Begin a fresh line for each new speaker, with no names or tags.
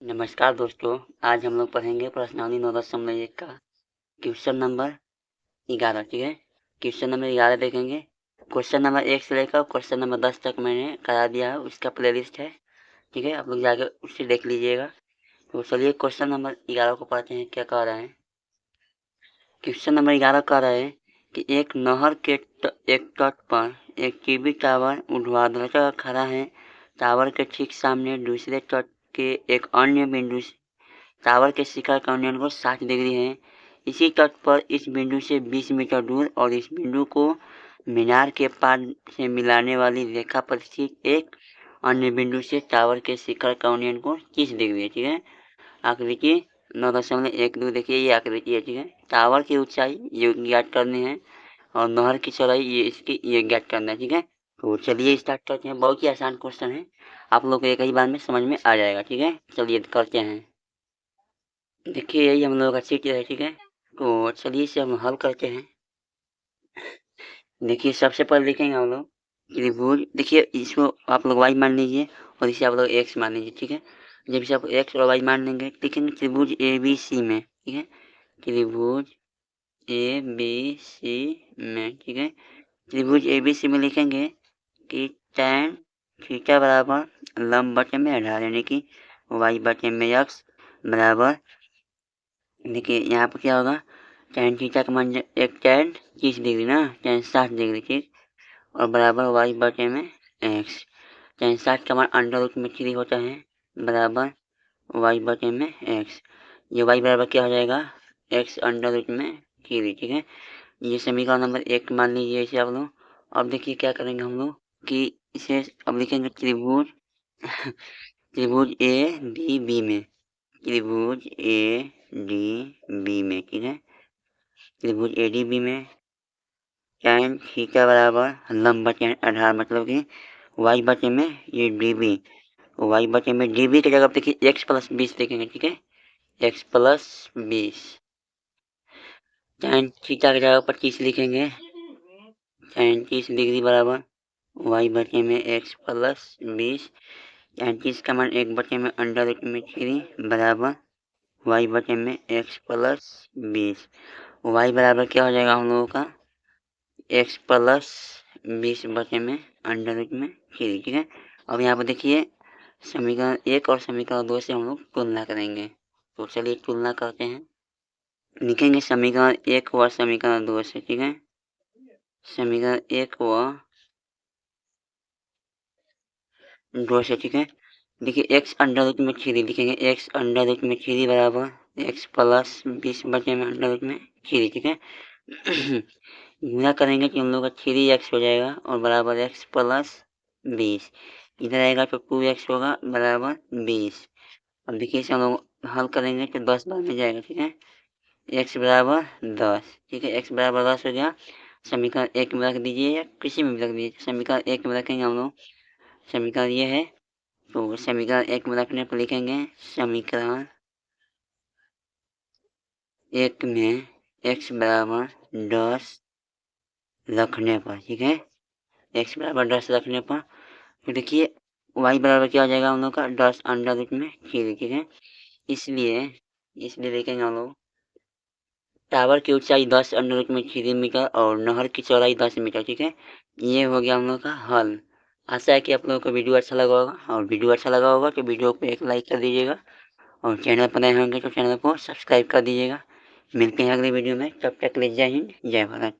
नमस्कार दोस्तों, आज हम लोग पढ़ेंगे प्रश्नावली 9.1 का क्वेश्चन नंबर 11। ठीक है, क्वेश्चन नंबर 11 देखेंगे। क्वेश्चन नंबर 1 से लेकर क्वेश्चन नंबर 10 तक मैंने करा दिया है, उसका प्लेलिस्ट है। ठीक है, आप लोग जाकर उससे देख लीजिएगा। तो चलिए क्वेश्चन नंबर 11 को पढ़ते हैं, क्या कह रहा है। क्वेश्चन नंबर 11 कह रहा है कि एक नहर के एक तट पर एक टीवी टावर ऊर्ध्वाधर खड़ा है। टावर के ठीक सामने दूसरे तट के एक अन्य बिंदु टावर के शिखर का कोण 60 डिग्री है। इसी तट पर इस बिंदु से 20 मीटर दूर और इस बिंदु को मीनार के पार से मिलाने वाली रेखा पर स्थित एक अन्य बिंदु से टावर के शिखर का कोण 30 डिग्री है। ठीक है, आकृति 9.12 देखिए, ये आकृति है। ठीक है, टावर की ऊंचाई ये ज्ञात करनी है और नहर की चौड़ाई ये ज्ञात करना है। ठीक है, तो चलिए स्टार्ट करते हैं। बहुत ही आसान क्वेश्चन है, आप लोग को एक ही बार में समझ में आ जाएगा। ठीक है, चलिए करते हैं। देखिए यही हम लोग का चित्र है। ठीक है, तो चलिए इसे हम हल करते हैं। देखिए सबसे पहले लिखेंगे हम लोग त्रिभुज। देखिए इसको आप लोग वाई मान लीजिए और इसे आप लोग एक्स मान लीजिए। ठीक है, जब इसे आप एक्स और वाई मान लेंगे लिखेंगे त्रिभुज ए बी सी में। ठीक है, त्रिभुज ए बी सी में। ठीक है, त्रिभुज ए बी सी में लिखेंगे कि tan थीटा बराबर लंब बटे में आधार यानी कि वाई बटे में एक्स बराबर। देखिए यहाँ पर क्या होगा, tan थीटा का मान एक tan 30 डिग्री ना, tan 60 डिग्री। ठीक, और बराबर वाई बटे में एक्स। tan 60 का मान अंडर रूट में 3 होता है बराबर वाई बटे में एक्स। ये वाई बराबर क्या हो जाएगा, एक्स अंडर रूट में 3। ठीक है, ये समीकरण नंबर 1 मान लीजिए इसे आप लोग। अब देखिए क्या करेंगे हम लोग कि इसे अब लिखेंगे त्रिभुज त्रिभुज ए डी बी में। त्रिभुज ए डी बी में। ठीक है, त्रिभुज ए डी बी में tan थीटा बराबर लंब बटे आधार मतलब कि वाई बटे में ये डी बी, वाई बटे में डी बी की जगह देखिए एक्स प्लस 20 लिखेंगे। ठीक है, एक्स प्लस 20। tan थीटा की जगह पर 30 लिखेंगे, tan 30 डिग्री बराबर वाई बटे में एक्स प्लस 20। tan 30 का मान 1 बटे में अंडर रूट में 3 बराबर वाई बटे में एक्स प्लस 20। वाई बराबर क्या हो जाएगा हम लोगों का, एक्स प्लस 20 बटे में अंडर रूट में 3। ठीक है, अब यहाँ पर देखिए समीकरण 1 और समीकरण 2 से हम लोग तुलना करेंगे। तो चलिए तुलना करते हैं। लिखेंगे समीकरण 1 व समीकरण 2 से। ठीक है, समीकरण 1 व 2 से। ठीक है, देखिए एक्स अंडर रूट में 3 लिखेंगे, एक्स अंडर रूट में 3 बराबर एक्स प्लस 20 बटे में अंडर रूट में 3। ठीक है, गुना करेंगे तो हम लोग का 3x हो जाएगा और बराबर एक्स प्लस 20। इधर आएगा तो 2x होगा बराबर 20। अब देखिए इसे हम लोग हल करेंगे तो 10 बार में जाएगा। ठीक है, x बराबर 10। ठीक है, x बराबर 10 हो गया। समीकरण 1 में रख दीजिए या किसी में भी रख दीजिए। समीकरण 1 में रखेंगे हम लोग, समीकरण ये है। तो समीकरण 1 में रखने पर लिखेंगे समीकरण 1 में x बराबर 10 रखने पर। ठीक है, x बराबर 10 रखने पर तो देखिए y बराबर क्या हो जाएगा हम लोग का 10 अंडर रूट में 3। ठीक है, इसलिए देखेंगे हम लोग टावर की ऊंचाई 10 अंडर रूट में 3 मीटर और नहर की चौड़ाई 10 मीटर। ठीक है, ये हो गया हम लोग का हल। आशा है कि आप लोगों को वीडियो अच्छा लगा होगा, और वीडियो अच्छा लगा होगा तो वीडियो को एक लाइक कर दीजिएगा और चैनल पर नए होंगे तो चैनल को सब्सक्राइब कर दीजिएगा। मिलते हैं अगले वीडियो में, तब तक के लिए जय हिंद जय भारत।